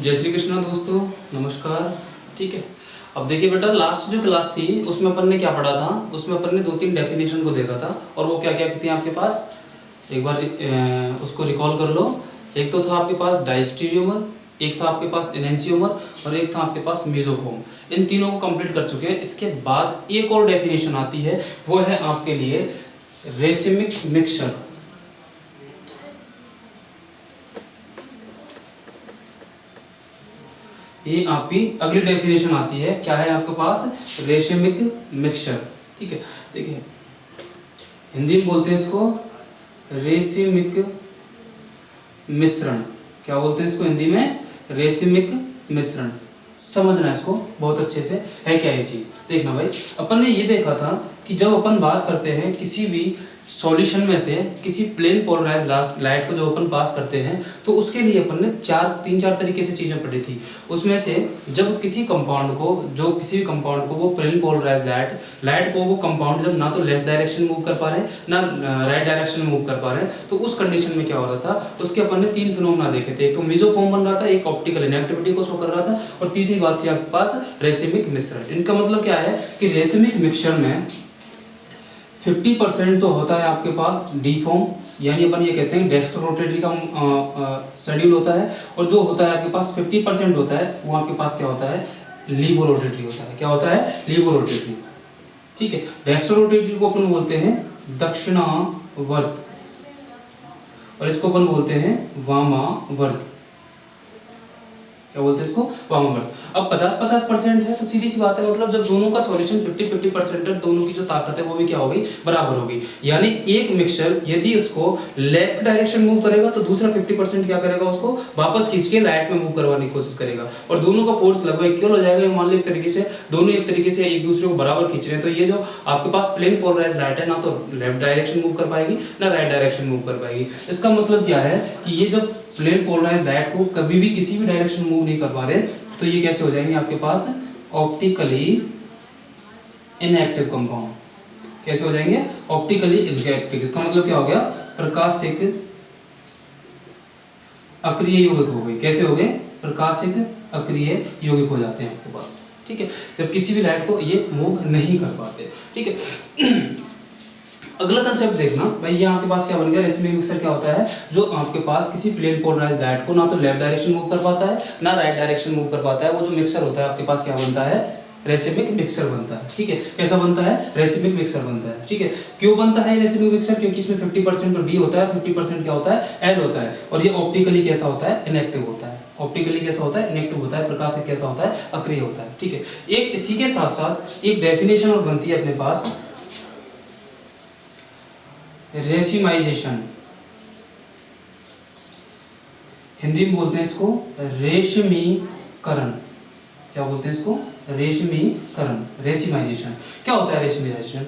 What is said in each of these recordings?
जय श्री कृष्णा दोस्तों, नमस्कार। ठीक है, अब देखिए बेटा, लास्ट जो क्लास थी उसमें अपन ने क्या पढ़ा था। उसमें अपन ने 2-3 डेफिनेशन को देखा था और वो क्या क्या थी आपके पास, एक बार उसको रिकॉल कर लो। एक तो था आपके पास डायस्टीरियोमर, एक था आपके पास एनेंसियोमर और एक था आपके पास मेसोफोम। इन तीनों को कंप्लीट कर चुके हैं। इसके बाद एक और डेफिनेशन आती है, वो है आपके लिए रेसिमिक मिक्सचर। ये आपकी अगली डेफिनेशन आती है, क्या है आपके पास, रेशिमिक मिक्सचर। ठीक है, देखिए हिंदी में बोलते हैं इसको रेशिमिक मिश्रण। क्या बोलते हैं इसको हिंदी में, रेशिमिक मिश्रण। समझना इसको बहुत अच्छे से, है क्या ये चीज। देखना भाई, अपन ने ये देखा था कि जब अपन बात करते हैं किसी भी सॉल्यूशन में से किसी प्लेन पोलराइज लाइट को जब अपन पास करते हैं तो उसके लिए अपन ने तीन चार तरीके से चीज़ें पढ़ी थी। उसमें से जब किसी कंपाउंड को वो प्लेन पोलराइज लाइट को वो कंपाउंड जब ना तो लेफ्ट डायरेक्शन मूव कर पा रहे हैं ना राइट डायरेक्शन में मूव कर पा रहे हैं, तो उस कंडीशन में क्या हो रहा था, उसके अपन ने 3 फिनोमेना देखे थे। एक तो मेसोफोम बन रहा था, एक ऑप्टिकल इनएक्टिविटी को शो कर रहा था और तीसरी बात थी आपके पास रेसिमिक मिक्सचर। इनका मतलब क्या है कि रेसिमिक मिक्सचर में 50% तो होता है आपके पास डी फॉर्म, यानी अपन ये कहते हैं डेक्स्ट्रो रोटेटरी का शेड्यूल होता है, और जो होता है आपके पास 50% होता है वो आपके पास क्या होता है, लीवो रोटेटरी होता है। क्या होता है, लीवो रोटेटरी। ठीक है, डेक्स्ट्रो रोटेटरी को अपन बोलते हैं दक्षिणावर्त और इसको अपन बोलते हैं वामावर्त। क्या बोलते हैं इसको, वामावर्त। अब 50-50% है तो सीधी सी बात है, मतलब जब दोनों का सॉल्यूशन 50-50% है, दोनों की जो ताकत है वो भी क्या होगी, बराबर होगी। यानी एक मिक्सचर यदि उसको लेफ्ट डायरेक्शन मूव करेगा तो दूसरा 50% क्या करेगा, उसको वापस खींच के राइट में मूव करवाने की कोशिश करेगा और दोनों का फोर्स लगभग इक्वल हो जाएगा। मान लो एक तरीके से दोनों एक तरीके से एक दूसरे को बराबर खींच रहे हैं, तो ये जो आपके पास प्लेन पोलराइज लाइट है ना तो लेफ्ट डायरेक्शन मूव कर पाएगी ना राइट डायरेक्शन मूव कर पाएगी। इसका मतलब क्या है कि ये जब प्लेन पोलराइज लाइट को कभी भी किसी भी डायरेक्शन मूव नहीं कर पा रहे, तो ये कैसे हो जाएंगे आपके पास, ऑप्टिकली इनएक्टिव कंपाउंड। कैसे हो जाएंगे, ऑप्टिकली इनएक्टिव। इसका मतलब क्या हो गया, प्रकाशिक अक्रिय यौगिक हो गए। कैसे हो गए, प्रकाशिक अक्रिय यौगिक हो जाते हैं आपके पास। ठीक है, जब किसी भी लाइट को ये मूव नहीं कर पाते। ठीक है, अगला कंसेप्ट देखना भाई, ये आपके पास क्या बन गया, रेसिमिक मिक्सचर क्या होता है, जो आपके पास किसी प्लेन पोलराइज लाइट को ना तो लेफ्ट डायरेक्शन मूव कर पाता है ना राइट डायरेक्शन मूव कर पाता है, वो जो मिक्सचर होता है आपके पास क्या बनता है, रेसिमिक मिक्सचर बनता है। ठीक है, कैसा बनता है, रेसिमिक मिक्सचर बनता है। ठीक है, क्यों बनता है रेसिमिक मिक्सचर, क्योंकि इसमें 50% तो डी होता है, 50% क्या होता है, एल होता है, और ये ऑप्टिकली कैसा होता है, इनएक्टिव होता है। ऑप्टिकली कैसा होता है, इनएक्टिव होता है, प्रकाशिक कैसा होता है, अक्रिय होता है। ठीक है, एक इसी के साथ साथ एक डेफिनेशन और बनती है अपने पास, रेसिमाइजेशन। हिंदी में बोलते हैं इसको रेशमीकरण। क्या बोलते हैं इसको, रेशमीकरण, रेसिमाइजेशन। क्या होता है रेसिमाइजेशन,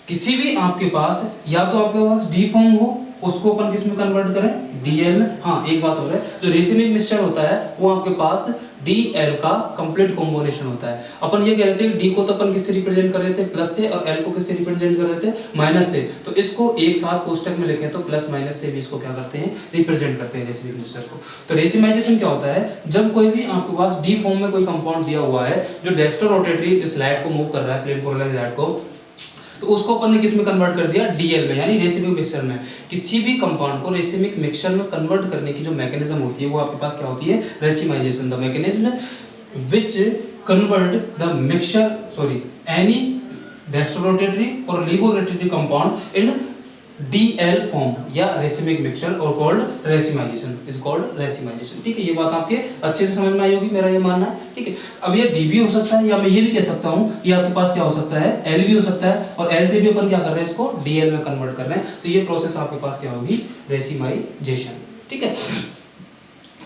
किसी भी आपके पास या तो आपके पास डी फॉर्म हो, उसको अपन किस में कन्वर्ट करें, डीएल में। हाँ, एक बात हो रहा है, जो रेसिमिक मिक्सचर होता है वो आपके पास डीएल का कंप्लीट कॉम्बिनेशन होता है। अपन ये कह रहे थे डी को तो अपन किससे रिप्रेजेंट कर रहे थे, प्लस से, और एल को किससे रिप्रेजेंट कर रहे थे, माइनस से। तो इसको एक साथ कोष्टक में लिखें तो प्लस माइनस से भी इसको क्या करते हैं, रिप्रेजेंट करते हैं रेसिमिक मिक्सचर को। तो रेसिमाइजेशन क्या होता है, जब कोई भी आपके पास डी फॉर्म में कोई कंपाउंड दिया हुआ है जो डेक्स्ट्रो रोटेटरी इस लाइट को मूव कर रहा है, प्लेन पोलराइज लाइट को, तो उसको अपन ने किस में कन्वर्ट कर दिया, डीएल में, यानी रेसिमिक मिक्सचर में। किसी भी कंपाउंड को रेसिमिक मिक्सचर में कन्वर्ट करने की जो मैकेनिज्म होती है वो आपके पास क्या होती है, racemization. The mechanism which convert the mixture any dextrorotatory और levorotatory compound in DL form या रेसिमिक मिक्सचर और called racemization, is called racemization. ठीक है, ये बात आपके अच्छे से समझ में आई होगी, मेरा ये मानना है। ठीक है, अब ये डी भी हो सकता है या मैं ये भी कह सकता हूँ, ये आपके पास क्या हो सकता है, एल भी हो सकता है, और एल से भी अपन क्या कर रहे हैं, इसको डीएल में कन्वर्ट कर रहे हैं। तो ये प्रोसेस आपके पास क्या होगी, रेसिमाइजेशन। ठीक है,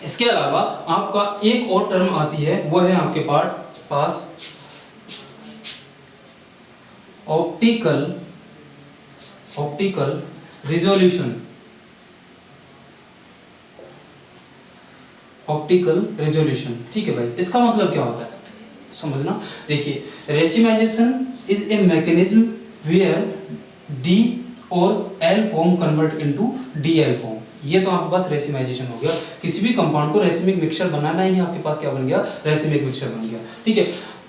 इसके अलावा आपका एक और टर्म आती है, वो है आपके पास ऑप्टिकल रिजोल्यूशन। ऑप्टिकल रिजोल्यूशन, ठीक है भाई, इसका मतलब क्या होता है समझना। देखिए, racemization is a mechanism where D और L form convert into DL form. ये तो आपके पास रेसिमाइजेशन हो गया। किसी भी कंपाउंड को रेसिमिक मिक्सचर बनाना ही आपके पास क्या बन गया, रेसिमिक मिक्सचर बन गया। ठीक है,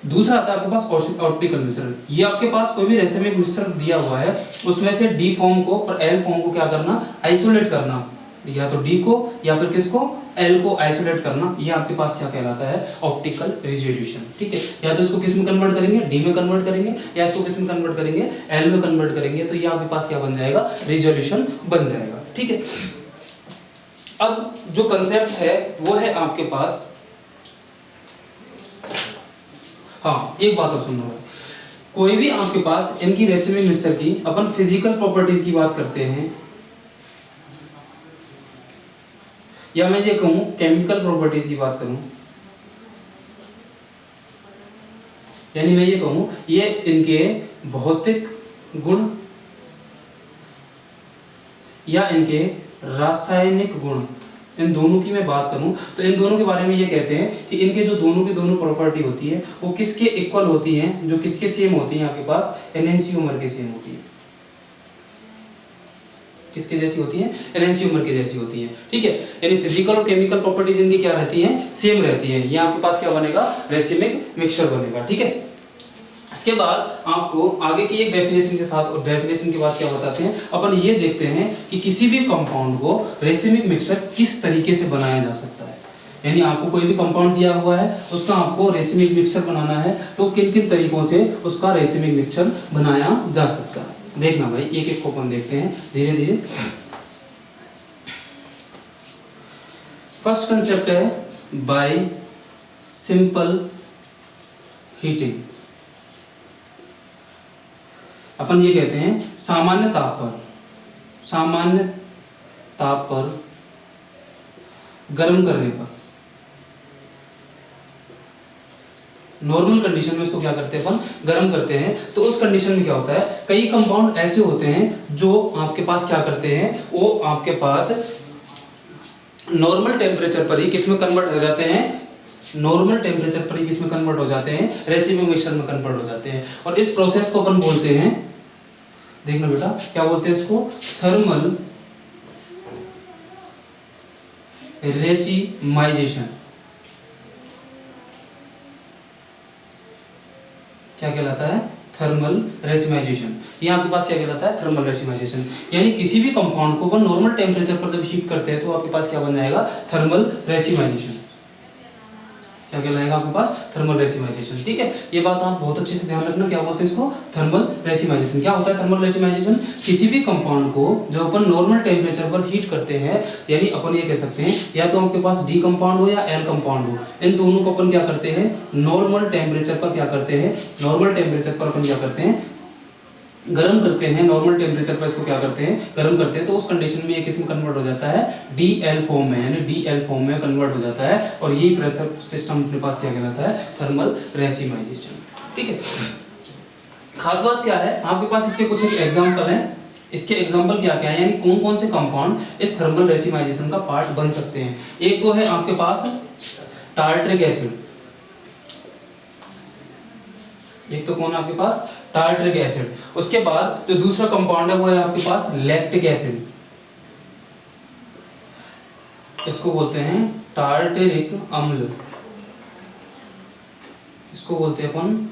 दूसरा आता है आपके पास ऑप्टिकल मिश्रण। ये आपके पास कोई भी रेसिमिक मिक्सचर दिया हुआ है, उसमें से डी फॉर्म को और एल फॉर्म को क्या करना, आइसोलेट करना, या तो डी को या फिर किसको, एल को आइसोलेट करना, ये आपके पास क्या कहलाता है, ऑप्टिकल रिजोल्यूशन। ठीक है, या तो इसको किस में कन्वर्ट करेंगे, डी में कन्वर्ट करेंगे, या इसको किस में कन्वर्ट करेंगे, एल में कन्वर्ट करेंगे, तो ये आपके पास क्या बन जाएगा, रिजोल्यूशन बन जाएगा। ठीक है, अब जो कंसेप्ट है वो है आपके पास, हाँ एक बात और सुनो, कोई भी आपके पास इनकी रेसिमिक मिक्सचर की अपन फिजिकल प्रॉपर्टीज की बात करते हैं, या मैं ये कहूं केमिकल प्रॉपर्टीज की बात करूं, यानी मैं ये कहूं ये इनके भौतिक गुण या इनके रासायनिक गुण, इन दोनों की मैं बात करूं तो इन दोनों के बारे में ये कहते हैं कि इनके जो दोनों की दोनों प्रॉपर्टी होती है वो किसके इक्वल होती हैं, जो किसके सेम होती हैं, आपके पास एनएनसीओमर के सेम होती है। किसके जैसी होती है, एनएनसीओमर के जैसी होती है। ठीक है, यानी फिजिकल और केमिकल प्रॉपर्टीज इनकी क्या रहती हैं, सेम रहती हैं। ये आपके पास क्या बनेगा, रेसिमिक मिक्सचर बनेगा। ठीक है, इसके बाद आपको आगे की एक डेफिनेशन के साथ, और डेफिनेशन के बाद क्या बताते हैं, अपन ये देखते हैं कि किसी भी कंपाउंड को रेसिमिक मिक्सचर किस तरीके से बनाया जा सकता है। यानी आपको कोई भी कंपाउंड दिया हुआ है, उसका आपको रेसिमिक मिक्सचर बनाना है, तो किन किन तरीकों से उसका रेसिमिक मिक्सचर बनाया जा सकता है। देखना भाई, एक एक को अपन देखते हैं धीरे धीरे। फर्स्ट कंसेप्ट है बाय सिंपल हीटिंग। अपन ये कहते हैं सामान्य ताप पर गर्म करने पर, नॉर्मल कंडीशन में इसको क्या करते हैं अपन, गर्म करते हैं। तो उस कंडीशन में क्या होता है, कई कंपाउंड ऐसे होते हैं जो आपके पास क्या करते हैं, वो आपके पास नॉर्मल टेम्परेचर पर ही किसमें कन्वर्ट हो जाते हैं, नॉर्मल टेम्परेचर पर ही किसमें कन्वर्ट हो जाते हैं, रेसिमिक मिक्सचर में कन्वर्ट हो जाते हैं। और इस प्रोसेस को अपन बोलते हैं, देखना बेटा क्या बोलते हैं इसको, थर्मल रेसिमाइजेशन। क्या कहलाता है, थर्मल रेसिमाइजेशन। ये आपके पास क्या कहलाता है, थर्मल रेसिमाइजेशन। यानी किसी भी कंपाउंड को अपन नॉर्मल टेम्परेचर पर जब हीट करते हैं तो आपके पास क्या बन जाएगा, थर्मल रेसिमाइजेशन। क्या कहलाएगा आपके पास, थर्मल रेसिमाइजेशन। ठीक है, ये बात आप बहुत अच्छे से ध्यान रखना, क्या बोलते हैं इसको, थर्मल रेसिमाइजेशन। क्या होता है थर्मल रेसिमाइजेशन, किसी भी कंपाउंड को जब अपन नॉर्मल टेम्परेचर पर हीट करते हैं, यानी अपन ये कह सकते हैं या तो आपके पास डी कंपाउंड हो या एल कंपाउंड हो, इन दोनों को अपन क्या करते हैं, नॉर्मल टेम्परेचर पर क्या करते हैं, नॉर्मल टेम्परेचर पर अपन क्या करते हैं, गर्म करते हैं। नॉर्मल टेम्परेचर पर इसको क्या करते हैं, गर्म करते हैं। तो उस कंडीशन में ये किसमें कन्वर्ट हो जाता है, DL फॉर्म में, यानी DL फॉर्म में कन्वर्ट हो जाता है। और यही प्रेशर सिस्टम अपने पास क्या कहलाता है, थर्मल रेसिमाइजेशन। ठीक है, खास बात क्या है, आपके पास इसके कुछ एक एग्जांपल हैं। इसके एग्जांपल क्या क्या है, यानी कौन कौन से कंपाउंड इस थर्मल रेसिमाइजेशन का पार्ट बन सकते हैं। एक तो है आपके पास टार्ट्रिक एसिड, एक तो कौन है आपके पास, टार्ट्रिक एसिड। उसके बाद जो दूसरा कंपाउंड है वो है आपके पास लैक्टिक एसिड, इसको बोलते हैं टार्टेरिक अम्ल, इसको बोलते हैं अपन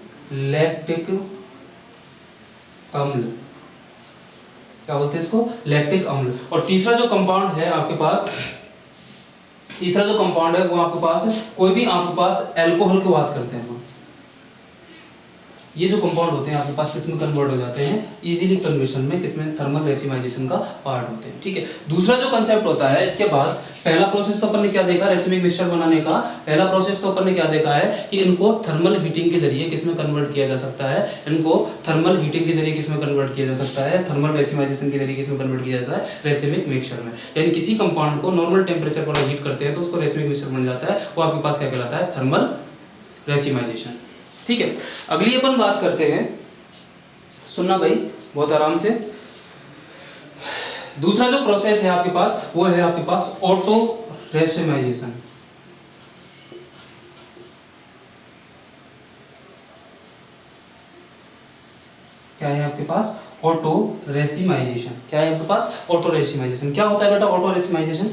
लैक्टिक अम्ल। क्या बोलते हैं इसको, लैक्टिक अम्ल। और तीसरा जो कंपाउंड है आपके पास, तीसरा जो कंपाउंड है वो आपके पास, कोई भी आपके पास एल्कोहल की बात करते हैं, ये जो कंपाउंड होते हैं आपके पास किसमें कन्वर्ट हो जाते हैं, इजीली कन्वर्शन में, किसमें, थर्मल रेसिमाइजेशन का पार्ट होते हैं। ठीक है, दूसरा जो कंसेप्ट होता है, इसके बाद पहला प्रोसेस तो अपन ने क्या देखा, रेसिमिक मिक्सचर बनाने का पहला प्रोसेस तो अपन ने क्या देखा है कि इनको थर्मल हीटिंग के जरिए किसमें कन्वर्ट किया जा सकता है, इनको थर्मल हीटिंग के जरिए किसमें कन्वर्ट किया जा सकता है, थर्मल रेसिमाइजेशन के जरिए किसमें कन्वर्ट किया जाता है, रेसिमिक मिक्सचर में। यानी किसी कंपाउंड को नॉर्मल टेम्परेचर पर हीट करते हैं तो उसको रेसिमिक मिक्सचर बन जाता है, वो आपके पास क्या कहलाता है, थर्मल रेसिमाइजेशन। ठीक है, अगली अपन बात करते हैं, सुनना भाई बहुत आराम से। दूसरा जो प्रोसेस है आपके पास वो है आपके पास ऑटो रेसिमाइजेशन। क्या है आपके पास, ऑटो रेसिमाइजेशन। क्या है आपके पास? Auto racemisation. क्या होता है बेटा ऑटो रेसिमाइजेशन?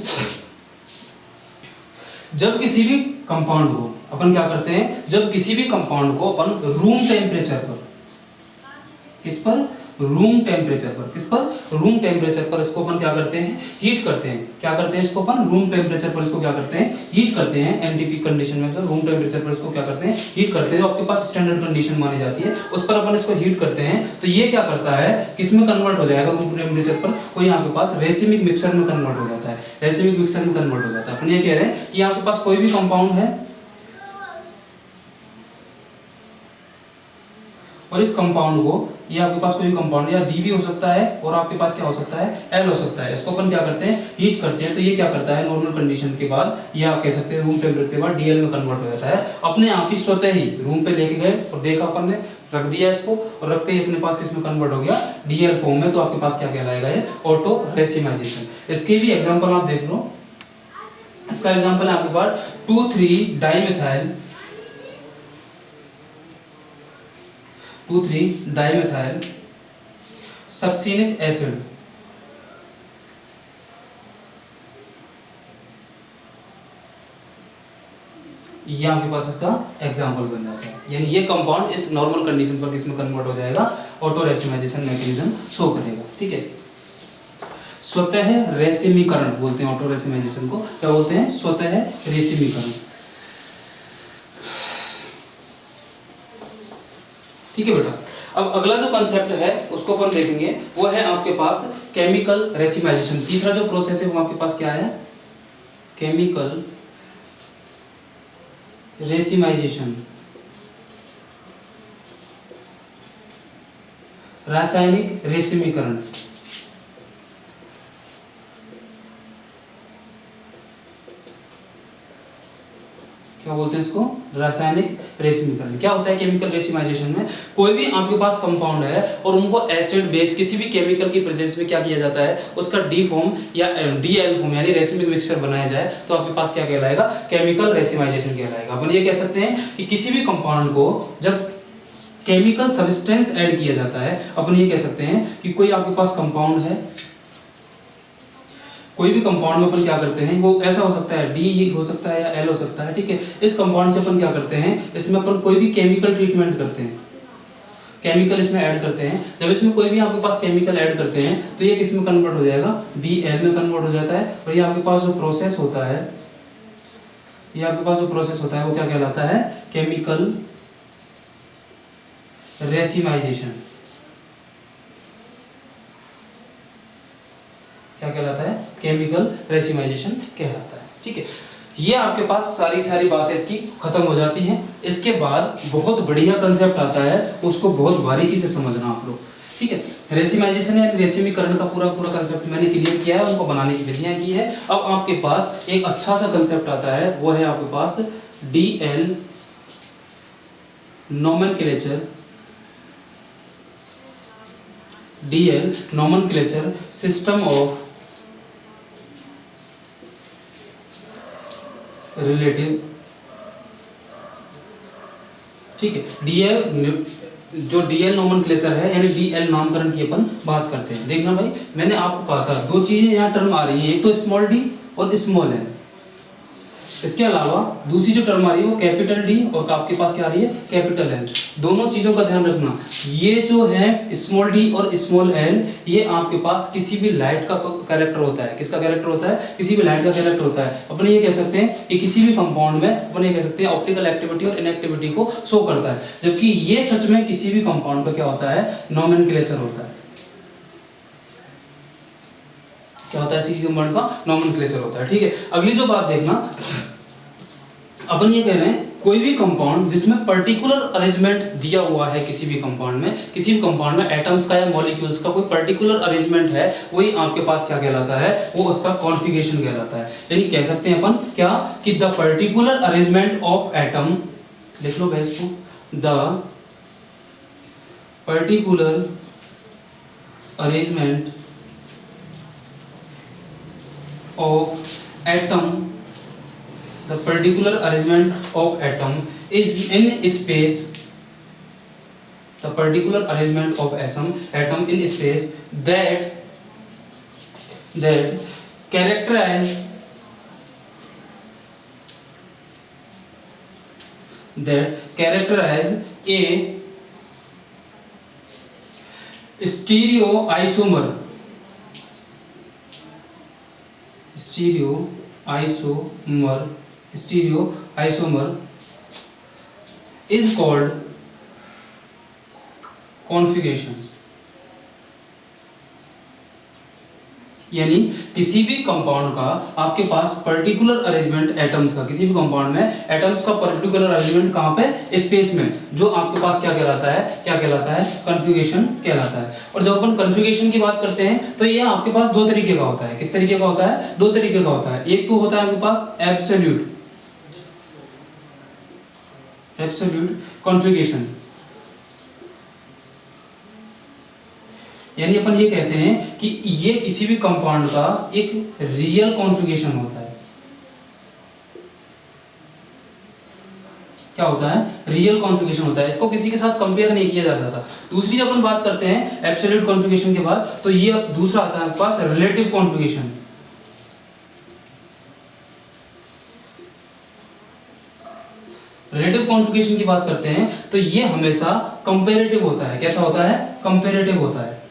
जब किसी भी कंपाउंड को अपन क्या करते हैं, जब किसी भी कंपाउंड को अपन रूम टेम्परेचर पर, किस पर? रूम टेम्परेचर पर। किस पर? रूम टेम्परेचर पर इसको अपन क्या करते हैं? हीट करते हैं। क्या करते हैं इसको अपन? रूम टेम्परेचर पर इसको क्या करते हैं? हीट करते हैं। एनटीपी कंडीशन में रूम टेम्परेचर पर इसको क्या करते हैं? हीट करते हैं। जो आपके पास स्टैंडर्ड कंडीशन मानी जाती है उस पर अपन इसको हीट करते हैं, तो ये क्या करता है, किसमें कन्वर्ट हो जाएगा? रूम टेम्परेचर पर कोई आपके पास रेसिमिक मिक्सर में कन्वर्ट हो जाता है। रेसिमिक मिक्सर में कन्वर्ट हो जाता है। अपन ये कह रहे हैं कि आपके पास कोई भी कंपाउंड है और इस कंपाउंड को, ये आपके पास कोई कंपाउंड या डी भी हो सकता है और आपके पास क्या हो सकता है? एल हो सकता है। इसको अपन क्या करते हैं? हीट करते हैं। तो ये क्या करता है? नॉर्मल कंडीशन के बाद या आप कह सकते हैं रूम टेम्परेचर के बाद डीएल में कन्वर्ट हो जाता है। अपने आप ही स्वतः ही रूम पे लेके गए और देखा अपन ने, रख दिया इसको और रखते ही अपने पास किसमें कन्वर्ट हो गया? डीएल फॉर्म में। तो आपके पास क्या कहलाएगा? ये ऑटो रेसिमाइजेशन। इसके भी एग्जाम्पल आप देख लो। इसका एग्जाम्पल है आपके पास 2,3 डाइमेथाइल 2,3 डाइमेथाइल सक्सिनिक एसिड। ये आपके पास इसका एग्जाम्पल बन जाता है। यानी ये कंपाउंड इस नॉर्मल कंडीशन पर किसमें कन्वर्ट हो जाएगा? ऑटो रेसिमाइजेशन मैकेनिज्म शो करेगा। ठीक है, स्वतः रेसिमीकरण बोलते हैं ऑटो रेसिमाइजेशन को। क्या बोलते हैं? स्वतः रेसिमीकरण। ठीक है बेटा। अब अगला जो कंसेप्ट है उसको अपन देखेंगे, वो है आपके पास केमिकल रेसिमाइजेशन। तीसरा जो प्रोसेस है वो आपके पास क्या है? केमिकल रेसिमाइजेशन, रासायनिक रेसिमीकरण। क्या बोलते हैं इसको? रासायनिक रेसिमीकरण। क्या होता है केमिकल रेसिमाइजेशन में? कोई भी आपके पास कंपाउंड है और उनको एसिड बेस किसी भी केमिकल की प्रेजेंस में क्या किया जाता है? उसका डी फॉर्म या डीएल फॉर्म यानी रेसिमिक मिक्सचर बनाया जाए, तो आपके पास क्या कहलाएगा? केमिकल रेसिमाइजेशन कहलाएगा। अपन ये कह सकते हैं कि किसी भी कंपाउंड को जब केमिकल सब्सटेंस ऐड किया जाता है, अपन ये कह सकते हैं कि कोई आपके पास कंपाउंड है, कोई भी कंपाउंड में अपन क्या करते हैं, वो ऐसा हो सकता है डी हो सकता है या एल हो सकता है। ठीक है, इस कंपाउंड से अपन क्या करते हैं? इसमें अपन कोई भी केमिकल ट्रीटमेंट करते हैं, केमिकल इसमें ऐड करते हैं। जब इसमें कोई भी आपके पास केमिकल ऐड करते हैं तो ये किस में कन्वर्ट हो जाएगा? डीएल में कन्वर्ट हो जाता है। और ये आपके पास जो प्रोसेस होता है, ये आपके पास जो प्रोसेस होता है वो क्या कहलाता है? Chemical racemisation. क्या कहलाता है? केमिकल रेसिमाइजेशन कहलाता है। ठीक है, ये आपके पास सारी बातें इसकी खत्म हो जाती हैं। इसके बाद बहुत बढ़िया कंसेप्ट आता है, उसको बहुत बारीकी से समझना आप लोग। ठीक है, रेसिमाइजेशन या रेसिमीकरण का पूरा कंसेप्ट मैंने क्लियर किया है, उनको बनाने की विधियां की है। अब आपके पास एक अच्छा सा कंसेप्ट आता है, वो है आपके पास DL nomenclature. DL nomenclature system of relative. ठीक है, डीएल जो डीएल नोमेनक्लेचर है यानी डीएल नामकरण की अपन बात करते हैं। देखना भाई, मैंने आपको कहा था दो चीजें यहाँ टर्म आ रही है, एक तो स्मॉल डी और स्मॉल एल। इसके अलावा दूसरी जो टर्म आ रही है वो कैपिटल डी और आपके पास क्या आ रही है? Capital L. दोनों चीजों का ध्यान रखना। ये जो है स्मॉल डी और स्मॉल एल, ये आपके पास किसी भी लाइट का कैरेक्टर होता है। किसका कैरेक्टर होता है? किसी भी लाइट का कैरेक्टर होता है। अपन ये कह सकते हैं कि किसी भी कंपाउंड में अपन ये कह सकते हैं ऑप्टिकल एक्टिविटी और इनएक्टिविटी को शो करता है, जबकि ये सच में किसी भी कंपाउंड का क्या होता है? नोमेनक्लेचर होता है। क्या होता है? किसी कंपाउंड का नोमेनक्लेचर होता है। ठीक है, अगली जो बात देखना, अपन ये कह रहे हैं कोई भी कंपाउंड जिसमें पर्टिकुलर अरेंजमेंट दिया हुआ है, किसी भी कंपाउंड में, किसी भी कंपाउंड में एटम्स का या मॉलिक्यूल्स का कोई पर्टिकुलर अरेंजमेंट है, वही आपके पास क्या कहलाता है? वो उसका कॉन्फ़िगरेशन कहलाता है। यानी कह सकते हैं अपन क्या कि the particular arrangement of atom, देख लो भैंस को, the particular arrangement of atom, the particular arrangement of atom is in space, the particular arrangement of atom in space that characterize a stereoisomer is called configuration। यानी किसी भी compound का आपके पास particular arrangement atoms का, किसी भी compound में atoms का पर्टिकुलर अरेंजमेंट कहां पे, स्पेस में, जो आपके पास क्या कहलाता है कॉन्फ़िगरेशन कहलाता है। और जब अपन कॉन्फ़िगरेशन की बात करते हैं तो ये आपके पास दो तरीके का होता है। किस तरीके का होता है? दो तरीके का होता है। एक तो होता है आपके पास एब्सोल्यूट कॉन्फ़िगरेशन, यानी अपन ये कहते हैं कि ये किसी भी कंपाउंड का एक रियल कॉन्फ़िगरेशन होता है। क्या होता है? रियल कॉन्फ़िगरेशन होता है। इसको किसी के साथ कंपेयर नहीं किया जा सकता। दूसरी जब अपन बात करते हैं एब्सोल्यूट कॉन्फ़िगरेशन के बाद, तो ये दूसरा आता है आपके पास रिलेटिव कॉन्फ़िगरेशन। रिलेटिव कॉन्फ़िगरेशन की बात करते हैं तो ये हमेशा कंपैरेटिव होता है। कैसा होता है? कंपैरेटिव होता है।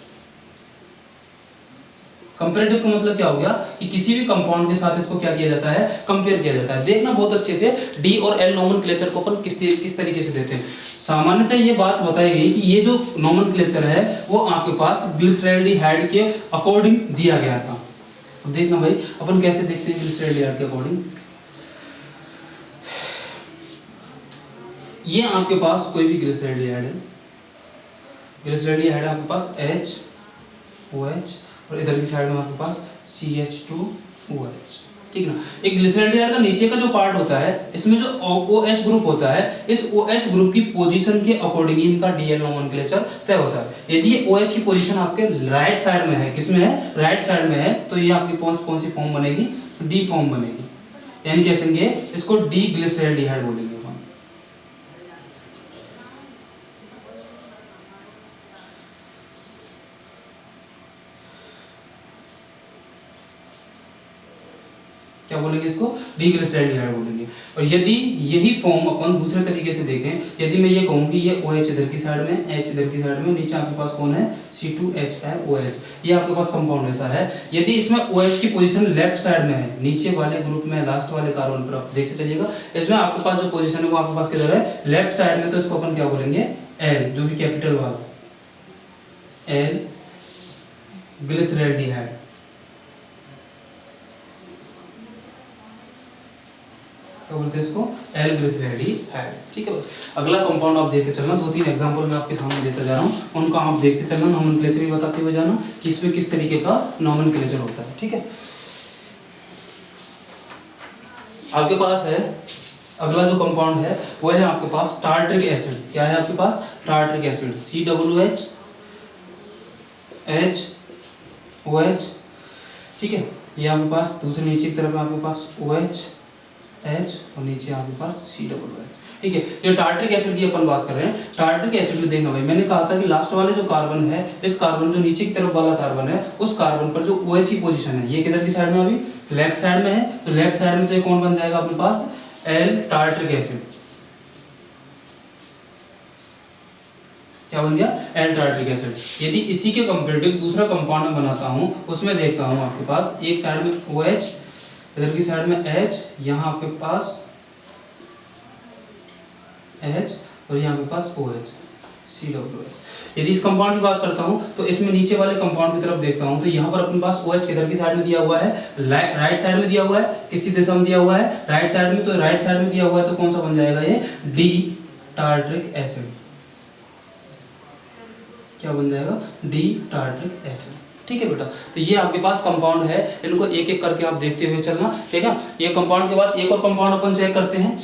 कंपैरेटिव का मतलब क्या हो गया कि किसी भी कंपाउंड के साथ इसको क्या किया जाता है? कंपेयर किया जाता है। देखना बहुत अच्छे से डी और एल नोमेनक्लेचर को अपन किस तरीके से देते हैं। सामान्यतः ये बात बताई गई कि ये जो नोमेनक्लेचर है वो आपके पास ग्लिसरैल्डिहाइड के अकॉर्डिंग दिया गया था। अब देखना भाई अपन कैसे देखते हैं ग्लिसरैल्डिहाइड के अकॉर्डिंग। ये आपके पास कोई भी ग्लिसरैल्डिहाइड है, ग्लिसरैल्डिहाइड आपके पास HOH और इधर की साइड में आपके पास CH2OH, ठीक ना। एक ग्लिसरैल्डिहाइड का नीचे का जो पार्ट होता है, इसमें जो OH ग्रुप होता है, इस OH ग्रुप की पोजीशन के अकॉर्डिंग इनका DL नोमेनक्लेचर तय होता है। यदि ये OH की पोजीशन आपके राइट साइड में है, किसमें है? राइट साइड में है, तो ये आपकी कौन सी फॉर्म बनेगी? डी फॉर्म बनेगी। यानी कैसे इसको डी ग्लिसरैल्डिहाइड बोलेंगे। क्या बोलेंगे? इसको डीग्लिसरैल्डिहाइड बोलेंगे। और यदि यही फॉर्म अपन दूसरे तरीके से देखें, यदि मैं ये कहूं कि ये OH इधर की साइड में, H इधर की साइड में, नीचे आपके पास कौन है? C2H5OH, ये आपके पास कंपाउंड ऐसा है। यदि इसमें OH की पोजीशन लेफ्ट साइड में है, नीचे वाले ग्रुप में, लास्ट वाले कार्बन पर आप देखते चलिएगा, इसमें आपके पास जो पोजीशन है वो आपके पास किधर है? लेफ्ट साइड में। तो इसको अपन क्या बोलेंगे? L, जो भी कैपिटल वाला L ग्लिसरैल्डिहाइड। क्या बोलते हैं इसको? एल ग्लिसरैल्डिहाइड, ठीक है। अगला कंपाउंड आप देखते चलना, 2-3 एग्जांपल मैं आपके सामने देता जा रहा हूँ, उनका आप देखते चलना, नोमेनक्लेचर भी बताते हुए जाना कि इसमें किस तरीके का नोमेनक्लेचर होता है, ठीक है। आपके पास है अगला जो कंपाउंड है वो है आपके पास टार्ट्रिक एसिड। क्या है आपके पास? टार्ट्रिक एसिड, COOH HOH, ठीक है। ये आपके पास दूसरे नीचे की तरफ आपके पास OH H और नीचे आपके पास COOH, ठीक है। ये टार्ट्रिक एसिड की अपन बात कर रहे हैं। टार्ट्रिक एसिड में देखना भाई, मैंने कहा था कि लास्ट वाले जो कार्बन है, इस कार्बन जो नीचे की तरफ वाला कार्बन है, उस कार्बन पर जो OH की पोजीशन है, ये किधर की साइड में? अभी लेफ्ट साइड में है। तो लेफ्ट साइड में तो ये कौन बन जाएगा अपने पास? L tartaric acid. क्या बन गया? L tartaric acid. यदि इसी के कंपैरेटिव दूसरा कंपाउंड मैं बनाता हूं, उसमें देखता हूं आपके पास एक साइड में OH, इधर की साइड में H, यहाँ आपके पास H और यहाँ पे पास OH COOH। यदि इस कंपाउंड की बात करता हूँ तो इसमें नीचे वाले कंपाउंड की तरफ देखता हूँ तो यहाँ पर अपने पास OH किधर की साइड में दिया हुआ है? राइट साइड में दिया हुआ है। किसी दिशा में दिया हुआ है? राइट साइड में। तो राइट साइड में दिया हुआ है तो कौन सा बन जाएगा? ये डी टार्ट्रिक एसिड। क्या बन जाएगा? डी टार्ट्रिक एसिड, ठीक है बेटा। तो ये आपके पास कंपाउंड है, इनको एक एक करके आप देखते हुए चलना, ठीक है। ये कंपाउंड के बाद एक और कंपाउंड अपन चेक करते हैं,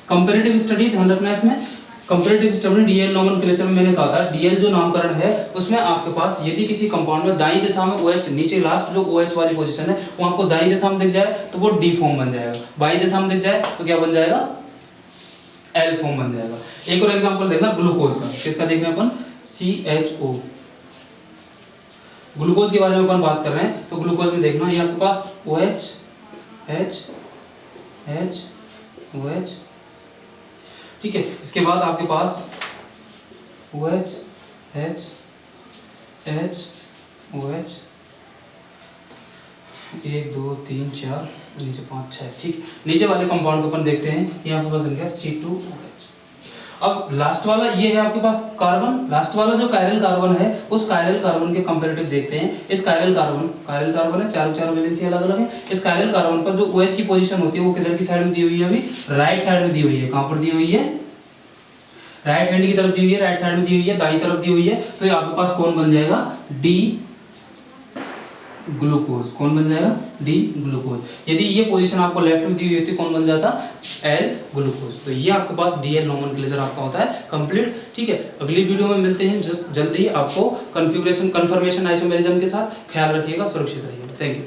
कंपैरेटिव स्टडी। ध्यान रखना इसमें कंपैरेटिव स्टडी डीएल नोमेनक्लेचर में मैंने कहा था डीएल जो नामकरण है उसमें आपके पास यदि किसी कंपाउंड में दाईं दिशा में OH, नीचे लास्ट जो OH वाली पोजीशन है वो आपको दाईं दिशा में दिख जाए तो वो डी फॉर्म बन जाएगा। बाईं दिशा में दिख जाए तो क्या बन जाएगा? एल फॉर्म बन जाएगा। एक और एग्जांपल देखना ग्लूकोज का, किसका देख रहे हैं अपन, CHO। ग्लूकोज के बारे में अपन बात कर रहे हैं, तो ग्लूकोज में देखना ये आपके पास OH H H OH, ठीक है। इसके बाद आपके पास OH H H OH, 1 2 3 4 नीचे 5 6, ठीक। नीचे वाले कंपाउंड को अपन देखते हैं, ये आपके पास बन गया C2OH। अब लास्ट वाला ये है आपके पास कार्बन, लास्ट वाला जो कायरल कार्बन है उस कायरल कार्बन के कंपैरेटिव देखते हैं। इस कायरल कार्बन है, चारों वैलेंसी अलग अलग है। इस कायरल कार्बन पर जो OH की पोजीशन होती है वो किधर की साइड में दी हुई है, अभी राइट साइड में दी हुई है। कहां पर दी हुई है, राइट हैंड की तरफ दी हुई है, राइट साइड में दी हुई है, दाईं तरफ दी हुई है। तो ये आपके पास कौन बन जाएगा, डी ग्लूकोज। कौन बन जाएगा, डी ग्लूकोज। यदि ये पोजीशन आपको लेफ्ट में दी हुई होती कौन बन जाता, एल ग्लूकोज। तो ये आपके पास डीएल नोमेनक्लेचर आपका होता है कंप्लीट, ठीक है। अगली वीडियो में मिलते हैं जस्ट जल्दी। आपको कन्फर्मेशन आइसोमेरिज्म के साथ ख्याल रखिएगा, सुरक्षित रहिएगा। Thank you.